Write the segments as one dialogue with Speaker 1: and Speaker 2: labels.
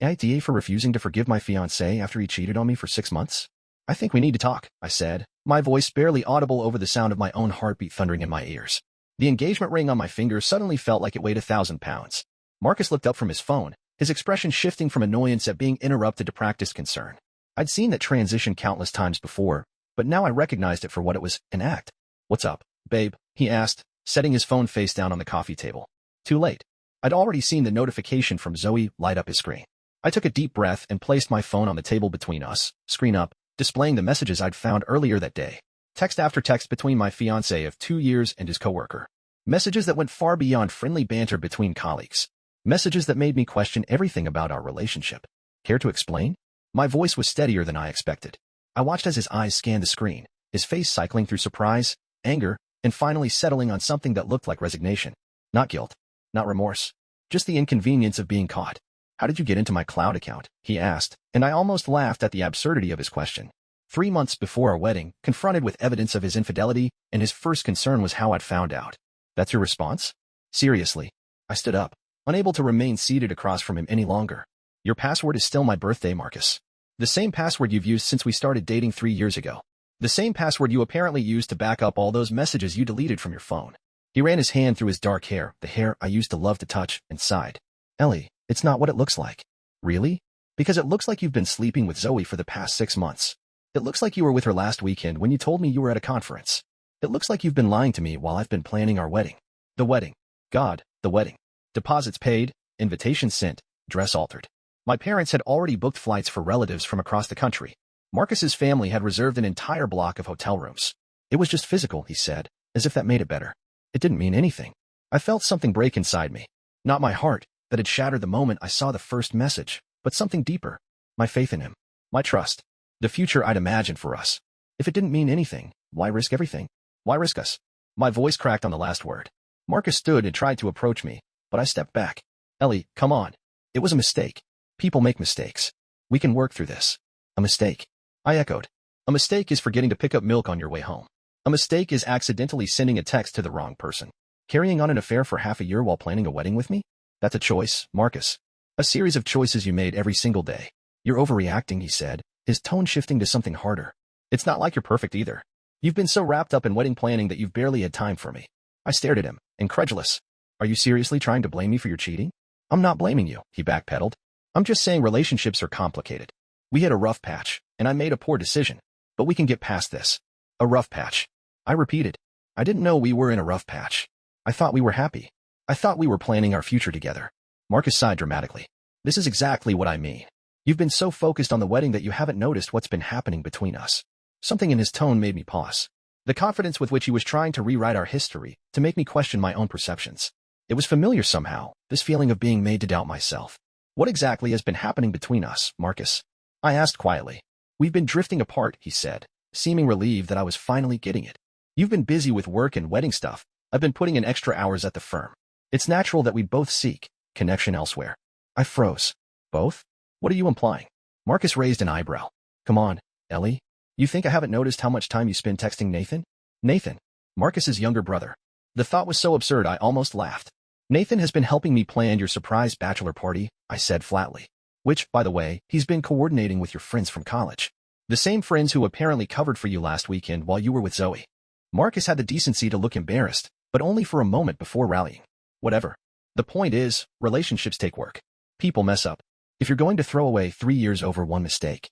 Speaker 1: AITA for refusing to forgive my fiancé after he cheated on me for 6 months? I think we need to talk, I said, my voice barely audible over the sound of my own heartbeat thundering in my ears. The engagement ring on my finger suddenly felt like it weighed 1,000 pounds. Marcus looked up from his phone, his expression shifting from annoyance at being interrupted to practiced concern. I'd seen that transition countless times before, but now I recognized it for what it was, an act. What's up, babe? He asked, setting his phone face down on the coffee table. Too late. I'd already seen the notification from Zoe light up his screen. I took a deep breath and placed my phone on the table between us, screen up, displaying the messages I'd found earlier that day. Text after text between my fiancé of 2 years and his coworker. Messages that went far beyond friendly banter between colleagues. Messages that made me question everything about our relationship. Care to explain? My voice was steadier than I expected. I watched as his eyes scanned the screen, his face cycling through surprise, anger, and finally settling on something that looked like resignation. Not guilt. Not remorse. Just the inconvenience of being caught. How did you get into my cloud account? He asked, and I almost laughed at the absurdity of his question. 3 months before our wedding, confronted with evidence of his infidelity, and his first concern was how I'd found out. That's your response? Seriously. I stood up, unable to remain seated across from him any longer. Your password is still my birthday, Marcus. The same password you've used since we started dating 3 years ago. The same password you apparently used to back up all those messages you deleted from your phone. He ran his hand through his dark hair, the hair I used to love to touch, and sighed. Ellie, it's not what it looks like. Really? Because it looks like you've been sleeping with Zoe for the past 6 months. It looks like you were with her last weekend when you told me you were at a conference. It looks like you've been lying to me while I've been planning our wedding. The wedding. God, the wedding. Deposits paid, invitations sent, dress altered. My parents had already booked flights for relatives from across the country. Marcus's family had reserved an entire block of hotel rooms. It was just physical, he said, as if that made it better. It didn't mean anything. I felt something break inside me. Not my heart, that had shattered the moment I saw the first message, but something deeper. My faith in him. My trust. The future I'd imagined for us. If it didn't mean anything, why risk everything? Why risk us? My voice cracked on the last word. Marcus stood and tried to approach me, but I stepped back. Ellie, come on. It was a mistake. People make mistakes. We can work through this. A mistake. I echoed. A mistake is forgetting to pick up milk on your way home. A mistake is accidentally sending a text to the wrong person. Carrying on an affair for half a year while planning a wedding with me? That's a choice, Marcus. A series of choices you made every single day. You're overreacting, he said, his tone shifting to something harder. It's not like you're perfect either. You've been so wrapped up in wedding planning that you've barely had time for me. I stared at him, incredulous. Are you seriously trying to blame me for your cheating? I'm not blaming you, he backpedaled. I'm just saying relationships are complicated. We had a rough patch, and I made a poor decision. But we can get past this. A rough patch. I repeated. I didn't know we were in a rough patch. I thought we were happy. I thought we were planning our future together. Marcus sighed dramatically. This is exactly what I mean. You've been so focused on the wedding that you haven't noticed what's been happening between us. Something in his tone made me pause. The confidence with which he was trying to rewrite our history, to make me question my own perceptions. It was familiar somehow, this feeling of being made to doubt myself. What exactly has been happening between us, Marcus? I asked quietly. We've been drifting apart, he said, seeming relieved that I was finally getting it. You've been busy with work and wedding stuff. I've been putting in extra hours at the firm. It's natural that we both seek connection elsewhere. I froze. Both? What are you implying? Marcus raised an eyebrow. Come on, Ellie. You think I haven't noticed how much time you spend texting Nathan? Nathan. Marcus's younger brother. The thought was so absurd I almost laughed. Nathan has been helping me plan your surprise bachelor party, I said flatly. Which, by the way, he's been coordinating with your friends from college. The same friends who apparently covered for you last weekend while you were with Zoe. Marcus had the decency to look embarrassed, but only for a moment before rallying. Whatever. The point is, relationships take work. People mess up. If you're going to throw away 3 years over one mistake.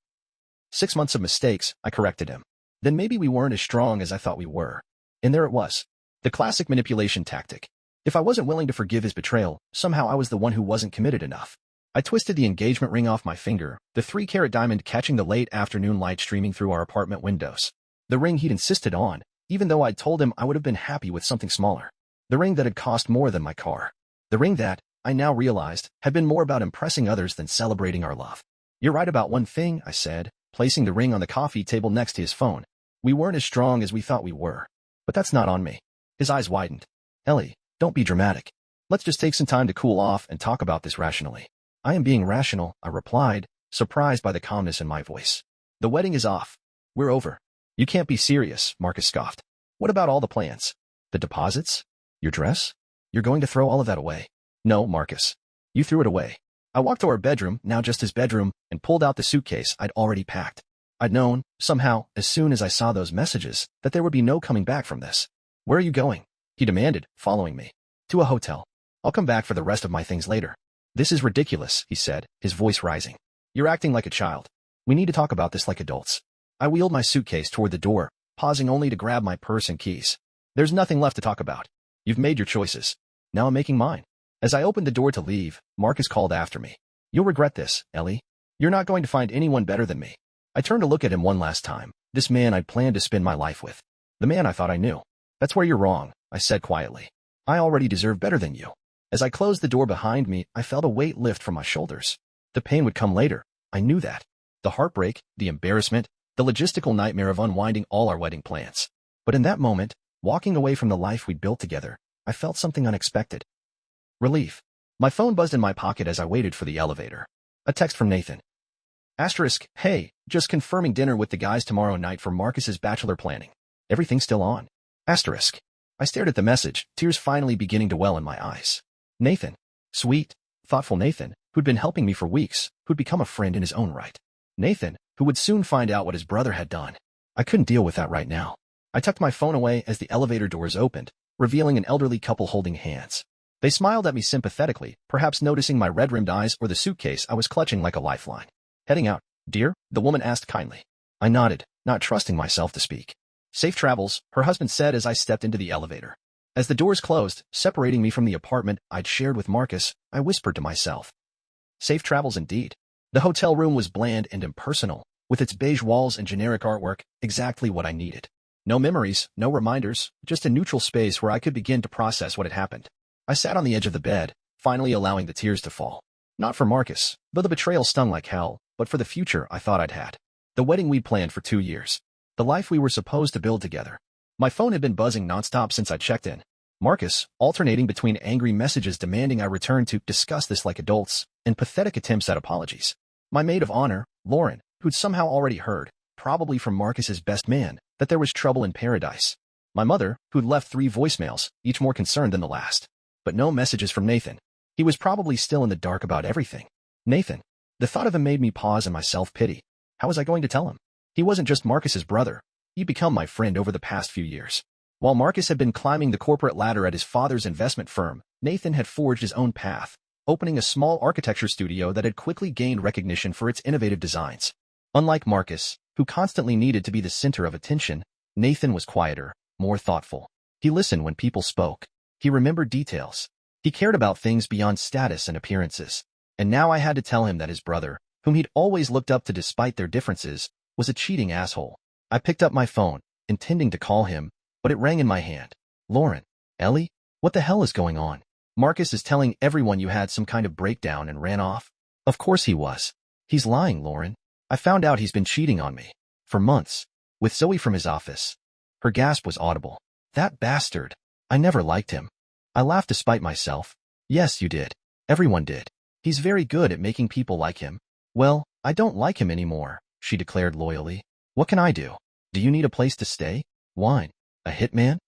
Speaker 1: 6 months of mistakes, I corrected him. Then maybe we weren't as strong as I thought we were. And there it was. The classic manipulation tactic. If I wasn't willing to forgive his betrayal, somehow I was the one who wasn't committed enough. I twisted the engagement ring off my finger, the 3-carat diamond catching the late afternoon light streaming through our apartment windows. The ring he'd insisted on, even though I'd told him I would have been happy with something smaller. The ring that had cost more than my car. The ring that, I now realized, had been more about impressing others than celebrating our love. You're right about one thing, I said, placing the ring on the coffee table next to his phone. We weren't as strong as we thought we were. But that's not on me. His eyes widened. Ellie, don't be dramatic. Let's just take some time to cool off and talk about this rationally. I am being rational, I replied, surprised by the calmness in my voice. The wedding is off. We're over. You can't be serious, Marcus scoffed. What about all the plans? The deposits? Your dress? You're going to throw all of that away? No, Marcus. You threw it away. I walked to our bedroom, now just his bedroom, and pulled out the suitcase I'd already packed. I'd known, somehow, as soon as I saw those messages, that there would be no coming back from this. Where are you going? He demanded, following me. To a hotel. I'll come back for the rest of my things later. This is ridiculous, he said, his voice rising. You're acting like a child. We need to talk about this like adults. I wheeled my suitcase toward the door, pausing only to grab my purse and keys. There's nothing left to talk about. You've made your choices. Now I'm making mine. As I opened the door to leave, Marcus called after me. You'll regret this, Ellie. You're not going to find anyone better than me. I turned to look at him one last time, this man I'd planned to spend my life with. The man I thought I knew. That's where you're wrong, I said quietly. I already deserve better than you. As I closed the door behind me, I felt a weight lift from my shoulders. The pain would come later. I knew that. The heartbreak, the embarrassment, the logistical nightmare of unwinding all our wedding plans. But in that moment, walking away from the life we'd built together, I felt something unexpected. Relief. My phone buzzed in my pocket as I waited for the elevator. A text from Nathan. Asterisk, hey, just confirming dinner with the guys tomorrow night for Marcus's bachelor planning. Everything's still on. Asterisk. I stared at the message, tears finally beginning to well in my eyes. Nathan. Sweet, thoughtful Nathan, who'd been helping me for weeks, who'd become a friend in his own right. Nathan, who would soon find out what his brother had done. I couldn't deal with that right now. I tucked my phone away as the elevator doors opened, revealing an elderly couple holding hands. They smiled at me sympathetically, perhaps noticing my red-rimmed eyes or the suitcase I was clutching like a lifeline. Heading out, dear? The woman asked kindly. I nodded, not trusting myself to speak. Safe travels, her husband said as I stepped into the elevator. As the doors closed, separating me from the apartment I'd shared with Marcus, I whispered to myself. Safe travels indeed. The hotel room was bland and impersonal, with its beige walls and generic artwork, exactly what I needed. No memories, no reminders, just a neutral space where I could begin to process what had happened. I sat on the edge of the bed, finally allowing the tears to fall. Not for Marcus, though the betrayal stung like hell, but for the future I thought I'd had. The wedding we'd planned for 2 years. The life we were supposed to build together. My phone had been buzzing nonstop since I checked in. Marcus, alternating between angry messages demanding I return to discuss this like adults, and pathetic attempts at apologies. My maid of honor, Lauren, who'd somehow already heard, probably from Marcus's best man, that there was trouble in paradise. My mother, who'd left 3 voicemails, each more concerned than the last. But no messages from Nathan. He was probably still in the dark about everything. Nathan. The thought of him made me pause in my self-pity. How was I going to tell him? He wasn't just Marcus's brother. He'd become my friend over the past few years. While Marcus had been climbing the corporate ladder at his father's investment firm, Nathan had forged his own path, opening a small architecture studio that had quickly gained recognition for its innovative designs. Unlike Marcus, who constantly needed to be the center of attention, Nathan was quieter, more thoughtful. He listened when people spoke. He remembered details. He cared about things beyond status and appearances. And now I had to tell him that his brother, whom he'd always looked up to despite their differences, was a cheating asshole. I picked up my phone, intending to call him, but it rang in my hand. Lauren. Ellie? What the hell is going on? Marcus is telling everyone you had some kind of breakdown and ran off. Of course he was. He's lying, Lauren. I found out he's been cheating on me. For months. With Zoe from his office. Her gasp was audible. That bastard. I never liked him. I laughed despite myself. Yes, you did. Everyone did. He's very good at making people like him. Well, I don't like him anymore, she declared loyally. What can I do? Do you need a place to stay? Wine. A hitman?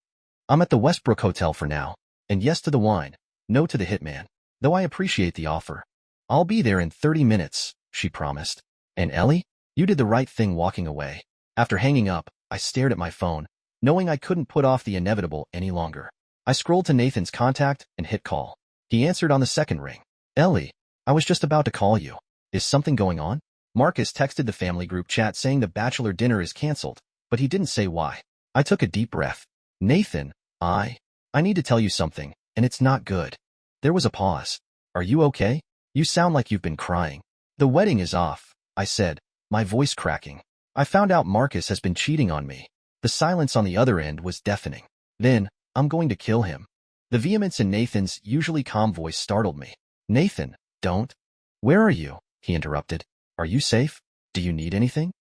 Speaker 1: I'm at the Westbrook Hotel for now. And yes to the wine, no to the hitman. Though I appreciate the offer. I'll be there in 30 minutes, she promised. And Ellie? You did the right thing walking away. After hanging up, I stared at my phone, knowing I couldn't put off the inevitable any longer. I scrolled to Nathan's contact and hit call. He answered on the second ring. Ellie, I was just about to call you. Is something going on? Marcus texted the family group chat saying the bachelor dinner is canceled, but he didn't say why. I took a deep breath. Nathan, I need to tell you something, and it's not good. There was a pause. Are you okay? You sound like you've been crying. The wedding is off, I said, my voice cracking. I found out Marcus has been cheating on me. The silence on the other end was deafening. Then, I'm going to kill him. The vehemence in Nathan's usually calm voice startled me. Nathan, don't. Where are you? He interrupted. Are you safe? Do you need anything?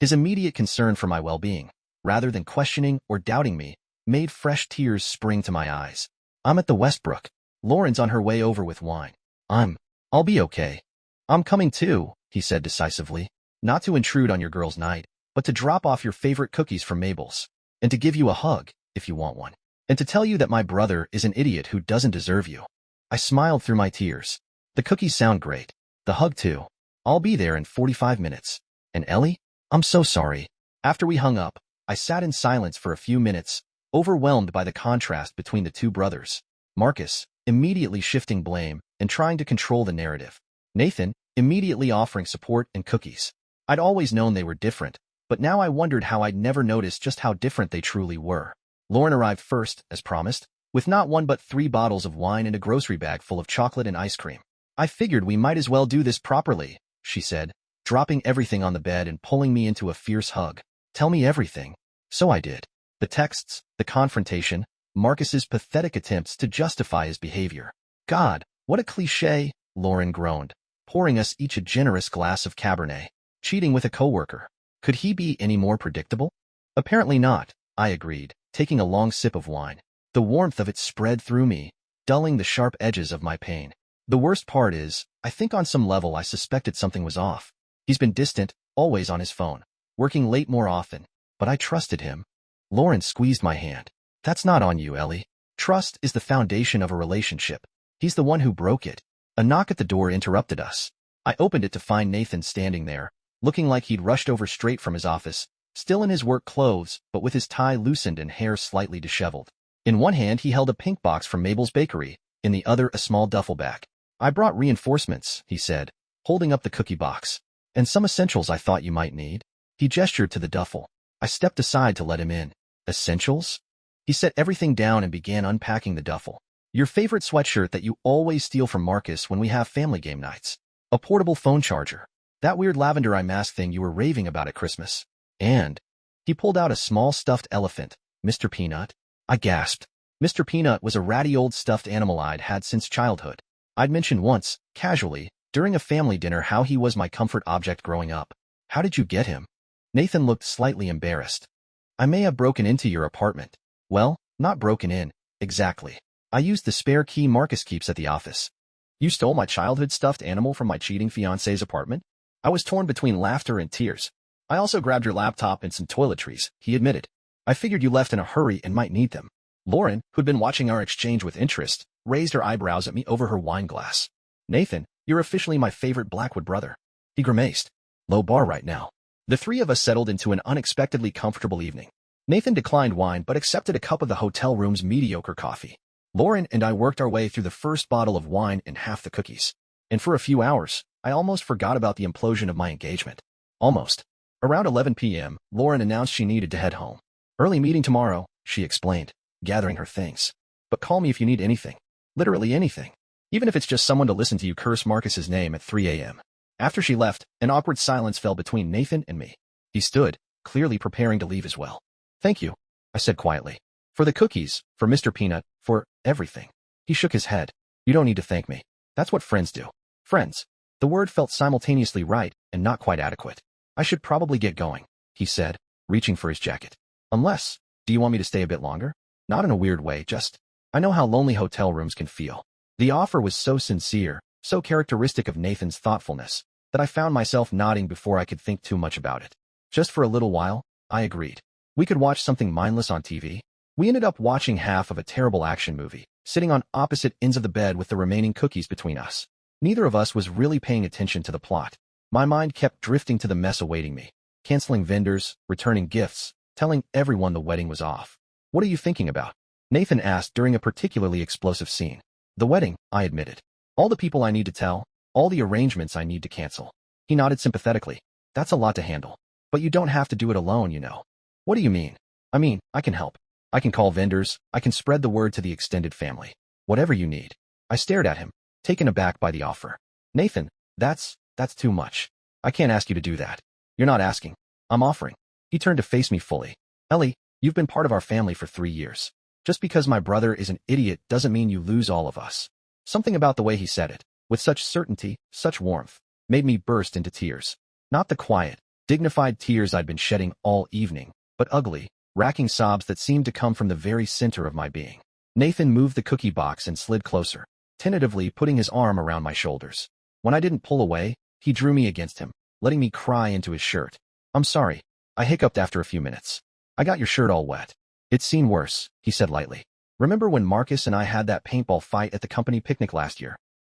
Speaker 1: His immediate concern for my well-being, rather than questioning or doubting me, made fresh tears spring to my eyes. I'm at the Westbrook. Lauren's on her way over with wine. I'll be okay. I'm coming too, he said decisively. Not to intrude on your girls' night, but to drop off your favorite cookies from Mabel's. And to give you a hug, if you want one. And to tell you that my brother is an idiot who doesn't deserve you. I smiled through my tears. The cookies sound great. The hug too. I'll be there in 45 minutes. And Ellie? I'm so sorry. After we hung up, I sat in silence for a few minutes, overwhelmed by the contrast between the two brothers. Marcus, immediately shifting blame and trying to control the narrative. Nathan, immediately offering support and cookies. I'd always known they were different, but now I wondered how I'd never noticed just how different they truly were. Lauren arrived first, as promised, with not one but 3 bottles of wine and a grocery bag full of chocolate and ice cream. I figured we might as well do this properly, she said, dropping everything on the bed and pulling me into a fierce hug. Tell me everything. So I did. The texts, the confrontation, Marcus's pathetic attempts to justify his behavior. God, what a cliché, Lauren groaned, pouring us each a generous glass of Cabernet. Cheating with a coworker. Could he be any more predictable? Apparently not, I agreed, taking a long sip of wine. The warmth of it spread through me, dulling the sharp edges of my pain. The worst part is, I think on some level I suspected something was off. He's been distant, always on his phone, working late more often, but I trusted him. Lauren squeezed my hand. That's not on you, Ellie. Trust is the foundation of a relationship. He's the one who broke it. A knock at the door interrupted us. I opened it to find Nathan standing there, looking like he'd rushed over straight from his office, still in his work clothes, but with his tie loosened and hair slightly disheveled. In one hand he held a pink box from Mabel's bakery, in the other a small duffel bag. I brought reinforcements, he said, holding up the cookie box. And some essentials I thought you might need. He gestured to the duffel. I stepped aside to let him in. Essentials? He set everything down and began unpacking the duffel. Your favorite sweatshirt that you always steal from Marcus when we have family game nights. A portable phone charger. That weird lavender eye mask thing you were raving about at Christmas. And he pulled out a small stuffed elephant. Mr. Peanut? I gasped. Mr. Peanut was a ratty old stuffed animal I'd had since childhood. I'd mentioned once, casually, during a family dinner how he was my comfort object growing up. How did you get him? Nathan looked slightly embarrassed. I may have broken into your apartment. Well, not broken in, exactly. I used the spare key Marcus keeps at the office. You stole my childhood stuffed animal from my cheating fiancé's apartment? I was torn between laughter and tears. I also grabbed your laptop and some toiletries, he admitted. I figured you left in a hurry and might need them. Lauren, who'd been watching our exchange with interest, raised her eyebrows at me over her wine glass. Nathan, you're officially my favorite Blackwood brother. He grimaced. Low bar right now. The 3 of us settled into an unexpectedly comfortable evening. Nathan declined wine but accepted a cup of the hotel room's mediocre coffee. Lauren and I worked our way through the first bottle of wine and half the cookies. And for a few hours, I almost forgot about the implosion of my engagement. Almost. Around 11 p.m., Lauren announced she needed to head home. Early meeting tomorrow, she explained, gathering her things. But call me if you need anything. Literally anything. Even if it's just someone to listen to you curse Marcus's name at 3 a.m. After she left, an awkward silence fell between Nathan and me. He stood, clearly preparing to leave as well. Thank you, I said quietly. For the cookies, for Mr. Peanut, for everything. He shook his head. You don't need to thank me. That's what friends do. Friends. The word felt simultaneously right and not quite adequate. I should probably get going, he said, reaching for his jacket. Unless, do you want me to stay a bit longer? Not in a weird way, just, I know how lonely hotel rooms can feel. The offer was so sincere, so characteristic of Nathan's thoughtfulness, that I found myself nodding before I could think too much about it. Just for a little while, I agreed. We could watch something mindless on TV. We ended up watching half of a terrible action movie, sitting on opposite ends of the bed with the remaining cookies between us. Neither of us was really paying attention to the plot. My mind kept drifting to the mess awaiting me. Canceling vendors, returning gifts, telling everyone the wedding was off. What are you thinking about? Nathan asked during a particularly explosive scene. The wedding, I admitted. All the people I need to tell, all the arrangements I need to cancel. He nodded sympathetically. That's a lot to handle. But you don't have to do it alone, you know. What do you mean? I mean, I can help. I can call vendors, I can spread the word to the extended family. Whatever you need. I stared at him, taken aback by the offer. Nathan, that's too much. I can't ask you to do that. You're not asking. I'm offering. He turned to face me fully. Ellie, you've been part of our family for 3 years. Just because my brother is an idiot doesn't mean you lose all of us. Something about the way he said it, with such certainty, such warmth, made me burst into tears. Not the quiet, dignified tears I'd been shedding all evening, but ugly, racking sobs that seemed to come from the very center of my being. Nathan moved the cookie box and slid closer, tentatively putting his arm around my shoulders. When I didn't pull away, he drew me against him, letting me cry into his shirt. I'm sorry, I hiccuped after a few minutes. I got your shirt all wet. It's seen worse, he said lightly. Remember when Marcus and I had that paintball fight at the company picnic last year?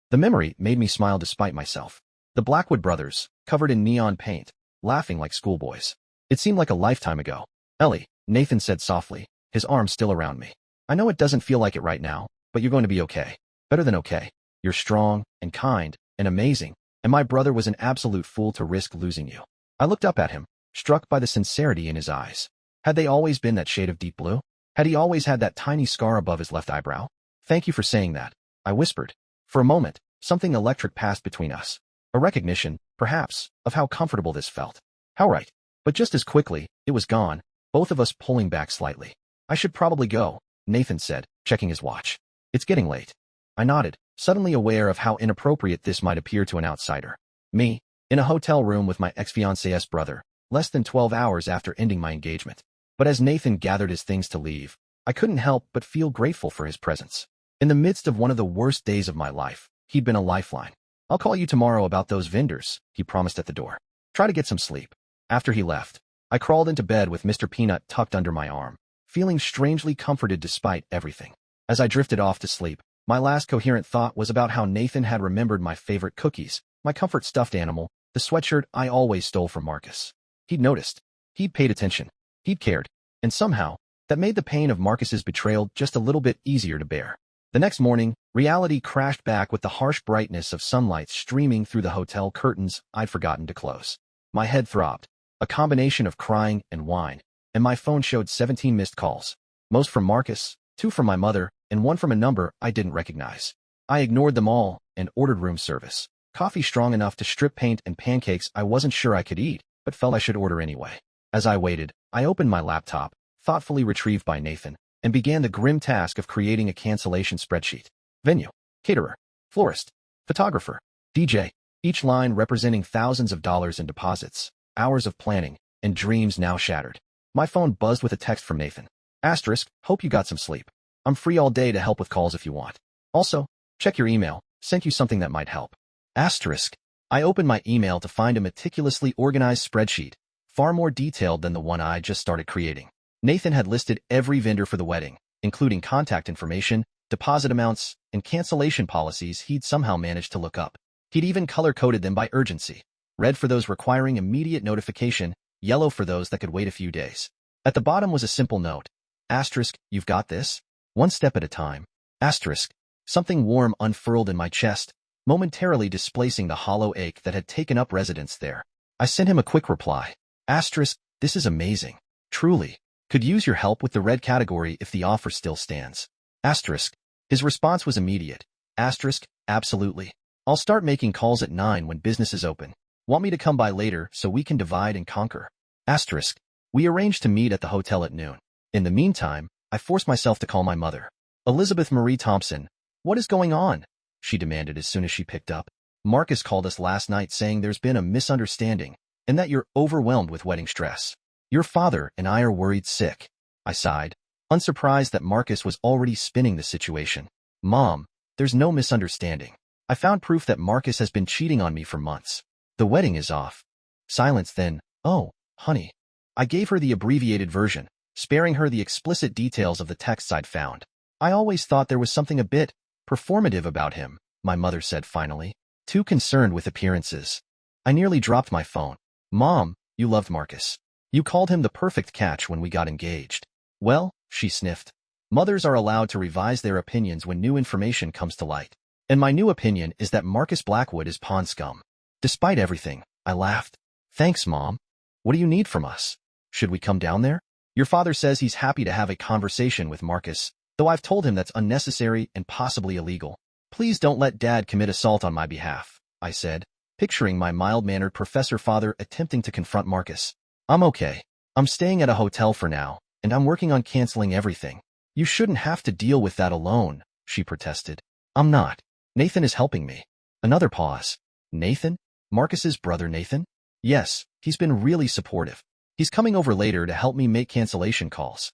Speaker 1: The memory made me smile despite myself. The Blackwood brothers, covered in neon paint, laughing like schoolboys. It seemed like a lifetime ago. Ellie, Nathan said softly, his arm still around me. I know it doesn't feel like it right now, but you're going to be okay. Better than okay. You're strong and kind and amazing, and my brother was an absolute fool to risk losing you. I looked up at him, struck by the sincerity in his eyes. Had they always been that shade of deep blue? Had he always had that tiny scar above his left eyebrow? Thank you for saying that, I whispered. For a moment, something electric passed between us. A recognition, perhaps, of how comfortable this felt. How right. But just as quickly, it was gone, both of us pulling back slightly. I should probably go, Nathan said, checking his watch. It's getting late. I nodded, suddenly aware of how inappropriate this might appear to an outsider. Me, in a hotel room with my ex-fiancé's brother, less than 12 hours after ending my engagement. But as Nathan gathered his things to leave, I couldn't help but feel grateful for his presence. In the midst of one of the worst days of my life, he'd been a lifeline. I'll call you tomorrow about those vendors, he promised at the door. Try to get some sleep. After he left, I crawled into bed with Mr. Peanut tucked under my arm, feeling strangely comforted despite everything. As I drifted off to sleep, my last coherent thought was about how Nathan had remembered my favorite cookies, my comfort stuffed animal, the sweatshirt I always stole from Marcus. He'd noticed. He'd paid attention. He'd cared. And somehow, that made the pain of Marcus's betrayal just a little bit easier to bear. The next morning, reality crashed back with the harsh brightness of sunlight streaming through the hotel curtains I'd forgotten to close. My head throbbed, a combination of crying and wine, and my phone showed 17 missed calls. Most from Marcus, 2 from my mother, and 1 from a number I didn't recognize. I ignored them all and ordered room service. Coffee strong enough to strip paint and pancakes I wasn't sure I could eat, but felt I should order anyway. As I waited, I opened my laptop, thoughtfully retrieved by Nathan, and began the grim task of creating a cancellation spreadsheet. Venue, caterer, florist, photographer, DJ, each line representing thousands of dollars in deposits, hours of planning, and dreams now shattered. My phone buzzed with a text from Nathan. Asterisk, hope you got some sleep. I'm free all day to help with calls if you want. Also, check your email, sent you something that might help. Asterisk. I opened my email to find a meticulously organized spreadsheet, far more detailed than the one I just started creating. Nathan had listed every vendor for the wedding, including contact information, deposit amounts, and cancellation policies he'd somehow managed to look up. He'd even color-coded them by urgency. Red for those requiring immediate notification, yellow for those that could wait a few days. At the bottom was a simple note. Asterisk, you've got this? One step at a time. Asterisk. Something warm unfurled in my chest, momentarily displacing the hollow ache that had taken up residence there. I sent him a quick reply. Asterisk, this is amazing. Truly. Could use your help with the red category if the offer still stands. Asterisk. His response was immediate. Asterisk, absolutely. I'll start making calls at 9 when business is open. Want me to come by later so we can divide and conquer? Asterisk. We arranged to meet at the hotel at noon. In the meantime, I forced myself to call my mother. Elizabeth Marie Thompson. What is going on? She demanded as soon as she picked up. Marcus called us last night saying there's been a misunderstanding and that you're overwhelmed with wedding stress. Your father and I are worried sick. I sighed, unsurprised that Marcus was already spinning the situation. Mom, there's no misunderstanding. I found proof that Marcus has been cheating on me for months. The wedding is off. Silence then. Oh, honey. I gave her the abbreviated version, sparing her the explicit details of the texts I'd found. I always thought there was something a bit performative about him, my mother said finally, too concerned with appearances. I nearly dropped my phone. Mom, you loved Marcus. You called him the perfect catch when we got engaged. Well, she sniffed. Mothers are allowed to revise their opinions when new information comes to light. And my new opinion is that Marcus Blackwood is pond scum. Despite everything, I laughed. Thanks, Mom. What do you need from us? Should we come down there? Your father says he's happy to have a conversation with Marcus, though I've told him that's unnecessary and possibly illegal. Please don't let Dad commit assault on my behalf, I said, picturing my mild-mannered professor father attempting to confront Marcus. I'm okay. I'm staying at a hotel for now, and I'm working on canceling everything. You shouldn't have to deal with that alone, she protested. I'm not. Nathan is helping me. Another pause. Nathan? Marcus's brother Nathan? Yes, he's been really supportive. He's coming over later to help me make cancellation calls.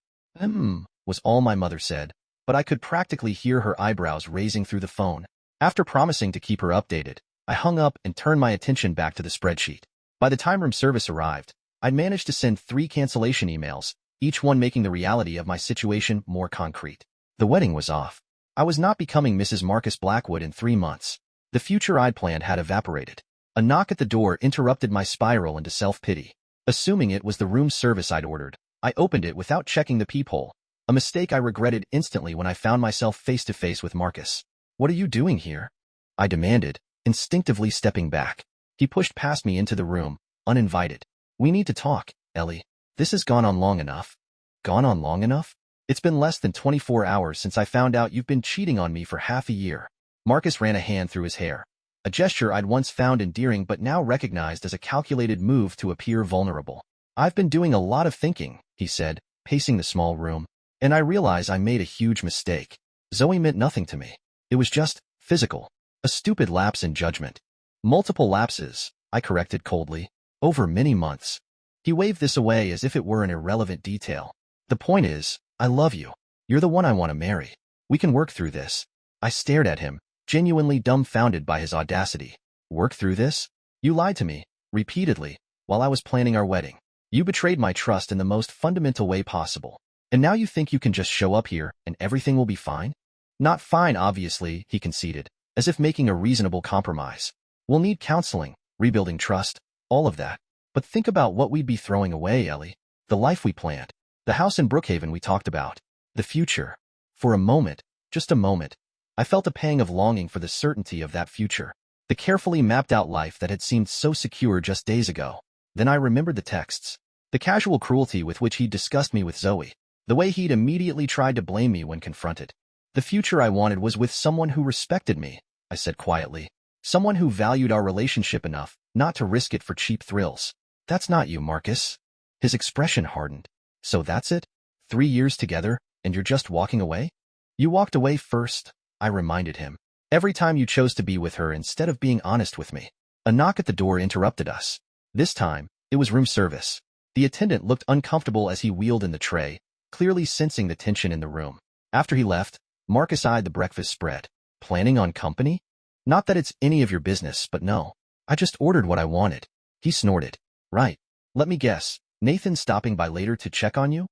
Speaker 1: Was all my mother said, but I could practically hear her eyebrows raising through the phone. After promising to keep her updated, I hung up and turned my attention back to the spreadsheet. By the time room service arrived, I'd managed to send 3 cancellation emails, each one making the reality of my situation more concrete. The wedding was off. I was not becoming Mrs. Marcus Blackwood in 3 months. The future I'd planned had evaporated. A knock at the door interrupted my spiral into self-pity. Assuming it was the room service I'd ordered, I opened it without checking the peephole, a mistake I regretted instantly when I found myself face-to-face with Marcus. "What are you doing here?" I demanded, instinctively stepping back. He pushed past me into the room, uninvited. "We need to talk, Ellie. This has gone on long enough." "Gone on long enough? It's been less than 24 hours since I found out you've been cheating on me for half a year." Marcus ran a hand through his hair, a gesture I'd once found endearing but now recognized as a calculated move to appear vulnerable. "I've been doing a lot of thinking," he said, pacing the small room, "and I realize I made a huge mistake. Zoe meant nothing to me. It was just physical. A stupid lapse in judgment." "Multiple lapses," I corrected coldly, "over many months." He waved this away as if it were an irrelevant detail. "The point is, I love you. You're the one I want to marry. We can work through this." I stared at him, genuinely dumbfounded by his audacity. "Work through this? You lied to me, repeatedly, while I was planning our wedding. You betrayed my trust in the most fundamental way possible. And now you think you can just show up here and everything will be fine?" "Not fine, obviously," he conceded, as if making a reasonable compromise. "We'll need counseling, rebuilding trust, all of that. But think about what we'd be throwing away, Ellie. The life we planned. The house in Brookhaven we talked about. The future." For a moment, just a moment, I felt a pang of longing for the certainty of that future. The carefully mapped-out life that had seemed so secure just days ago. Then I remembered the texts. The casual cruelty with which he'd discussed me with Zoe. The way he'd immediately tried to blame me when confronted. "The future I wanted was with someone who respected me," I said quietly. "Someone who valued our relationship enough not to risk it for cheap thrills." "That's not you, Marcus." His expression hardened. "So that's it? 3 years together, and you're just walking away?" "You walked away first," I reminded him. "Every time you chose to be with her instead of being honest with me." A knock at the door interrupted us. This time, it was room service. The attendant looked uncomfortable as he wheeled in the tray, clearly sensing the tension in the room. After he left, Marcus eyed the breakfast spread. "Planning on company?" "Not that it's any of your business, but no. I just ordered what I wanted." He snorted. "Right. Let me guess. Nathan's stopping by later to check on you?"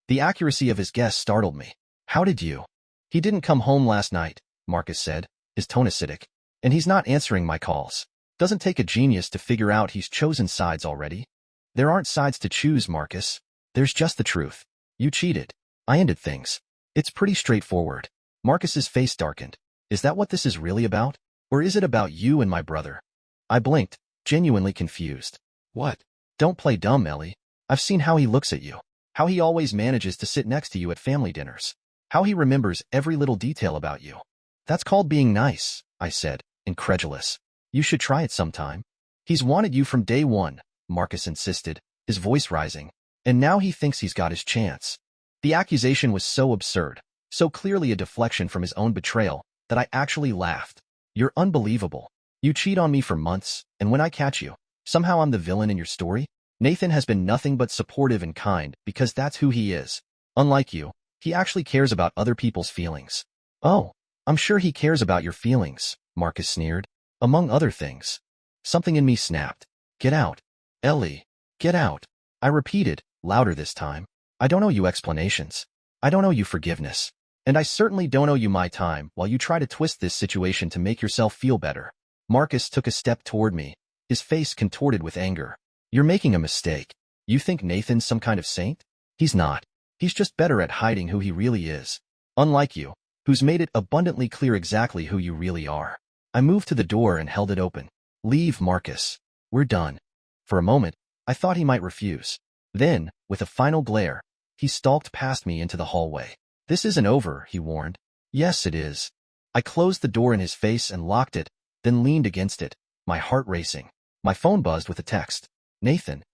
Speaker 1: The accuracy of his guess startled me. "How did you?" "He didn't come home last night," Marcus said, his tone acidic. "And he's not answering my calls. Doesn't take a genius to figure out he's chosen sides already." "There aren't sides to choose, Marcus. There's just the truth. You cheated. I ended things. It's pretty straightforward." Marcus's face darkened. "Is that what this is really about? Or is it about you and my brother?" I blinked, genuinely confused. "What?" "Don't play dumb, Ellie. I've seen how he looks at you. How he always manages to sit next to you at family dinners. How he remembers every little detail about you." "That's called being nice," I said, incredulous. "You should try it sometime." "He's wanted you from day one," Marcus insisted, his voice rising. "And now he thinks he's got his chance." The accusation was so absurd, so clearly a deflection from his own betrayal, that I actually laughed. "You're unbelievable. You cheat on me for months, and when I catch you, somehow I'm the villain in your story?" "Nathan has been nothing but supportive and kind because that's who he is. Unlike you, he actually cares about other people's feelings." "Oh, I'm sure he cares about your feelings," Marcus sneered. "Among other things." Something in me snapped. "Get out. Ellie, get out." I repeated, louder this time. "I don't owe you explanations. I don't owe you forgiveness. And I certainly don't owe you my time while you try to twist this situation to make yourself feel better." Marcus took a step toward me, his face contorted with anger. "You're making a mistake. You think Nathan's some kind of saint? He's not. He's just better at hiding who he really is. Unlike you, who's made it abundantly clear exactly who you really are." I moved to the door and held it open. "Leave, Marcus. We're done." For a moment, I thought he might refuse. Then, with a final glare, he stalked past me into the hallway. "This isn't over," he warned. "Yes, it is." I closed the door in his face and locked it, then leaned against it, my heart racing. My phone buzzed with a text. "Nathan,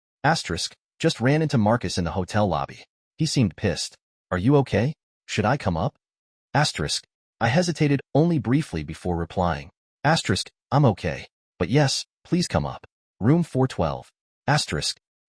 Speaker 1: just ran into Marcus in the hotel lobby. He seemed pissed. Are you okay? Should I come up?" I hesitated only briefly before replying. "I'm okay. But yes, please come up. Room 412.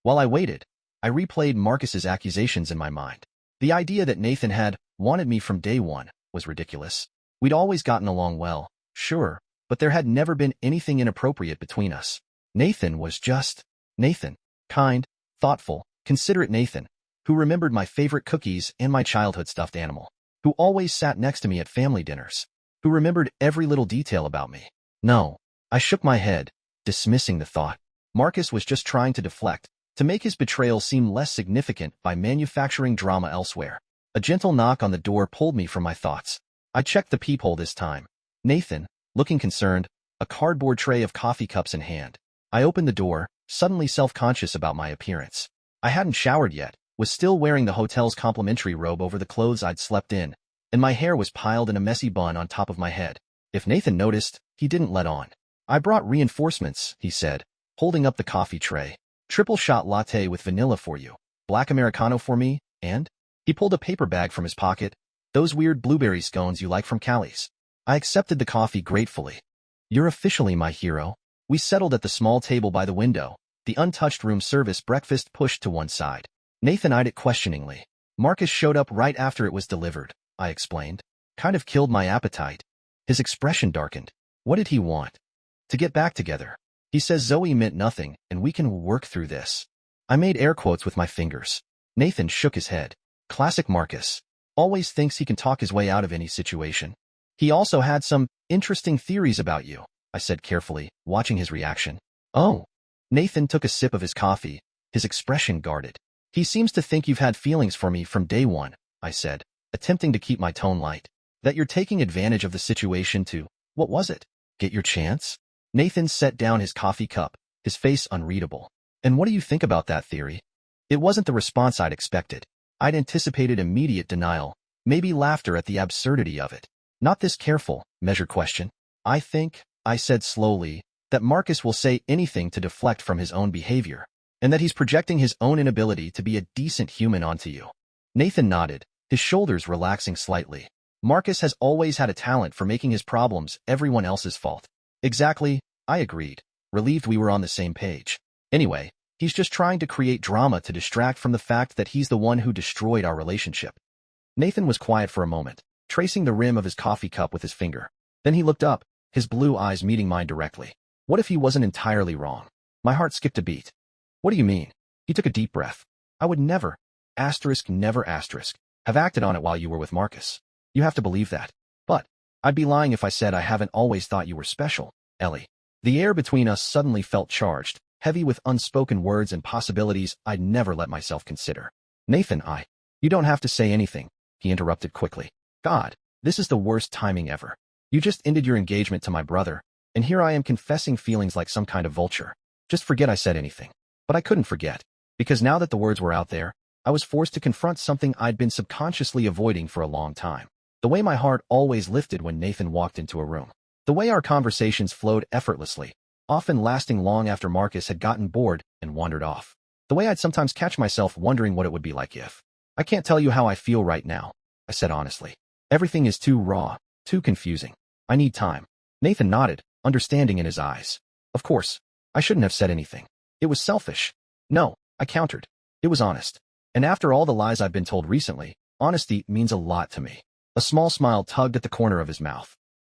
Speaker 1: While I waited, I replayed Marcus's accusations in my mind. The idea that Nathan had wanted me from day one was ridiculous. We'd always gotten along well, sure, but there had never been anything inappropriate between us. Nathan was just Nathan. Kind, thoughtful, considerate Nathan, who remembered my favorite cookies and my childhood stuffed animal, who always sat next to me at family dinners, who remembered every little detail about me. No, I shook my head. dismissing the thought. Marcus was just trying to deflect, to make his betrayal seem less significant by manufacturing drama elsewhere. A gentle knock on the door pulled me from my thoughts. I checked the peephole this time. Nathan, looking concerned, a cardboard tray of coffee cups in hand. I opened the door, suddenly self-conscious about my appearance. I hadn't showered yet, was still wearing the hotel's complimentary robe over the clothes I'd slept in, and my hair was piled in a messy bun on top of my head. If Nathan noticed, he didn't let on. "I brought reinforcements," he said, holding up the coffee tray. "Triple shot latte with vanilla for you, black Americano for me, and..." He pulled a paper bag from his pocket. "Those weird blueberry scones you like from Callie's." I accepted the coffee gratefully. "You're officially my hero." We settled at the small table by the window, the untouched room service breakfast pushed to one side. Nathan eyed it questioningly. "Marcus showed up right after it was delivered," I explained. "Kind of killed my appetite." His expression darkened. "What did he want?" "To get back together. He says Zoe meant nothing, and we can work through this." I made air quotes with my fingers. Nathan shook his head. Classic Marcus. Always thinks he can talk his way out of any situation. "He also had some interesting theories about you," I said carefully, watching his reaction. "Oh." Nathan took a sip of his coffee, his expression guarded. "He seems to think you've had feelings for me from day one," I said, attempting to keep my tone light. "That you're taking advantage of the situation to, what was it? Get your chance?" Nathan set down his coffee cup, his face unreadable. "And what do you think about that theory?" It wasn't the response I'd expected. I'd anticipated immediate denial, maybe laughter at the absurdity of it. Not this careful, measured question. "I think," I said slowly, "that Marcus will say anything to deflect from his own behavior, and that he's projecting his own inability to be a decent human onto you." Nathan nodded, his shoulders relaxing slightly. "Marcus has always had a talent for making his problems everyone else's fault." "Exactly," I agreed, relieved we were on the same page. "Anyway, he's just trying to create drama to distract from the fact that he's the one who destroyed our relationship." Nathan was quiet for a moment, tracing the rim of his coffee cup with his finger. Then he looked up, his blue eyes meeting mine directly. What if he wasn't entirely wrong? My heart skipped a beat. "What do you mean?" He took a deep breath. "I would never, never have acted on it while you were with Marcus. You have to believe that. But I'd be lying if I said I haven't always thought you were special, Ellie." The air between us suddenly felt charged, heavy with unspoken words and possibilities I'd never let myself consider. "Nathan, You don't have to say anything," he interrupted quickly. "God, this is the worst timing ever. You just ended your engagement to my brother, and here I am confessing feelings like some kind of vulture. Just forget I said anything." But I couldn't forget, because now that the words were out there, I was forced to confront something I'd been subconsciously avoiding for a long time. The way my heart always lifted when Nathan walked into a room. The way our conversations flowed effortlessly, often lasting long after Marcus had gotten bored and wandered off. The way I'd sometimes catch myself wondering what it would be like if. "I can't tell you how I feel right now," I said honestly. "Everything is too raw, too confusing. I need time." Nathan nodded, understanding in his eyes. "Of course, I shouldn't have said anything. It was selfish." "No," I countered. "It was honest. And after all the lies I've been told recently, honesty means a lot to me." A small smile tugged at the corner of his mouth.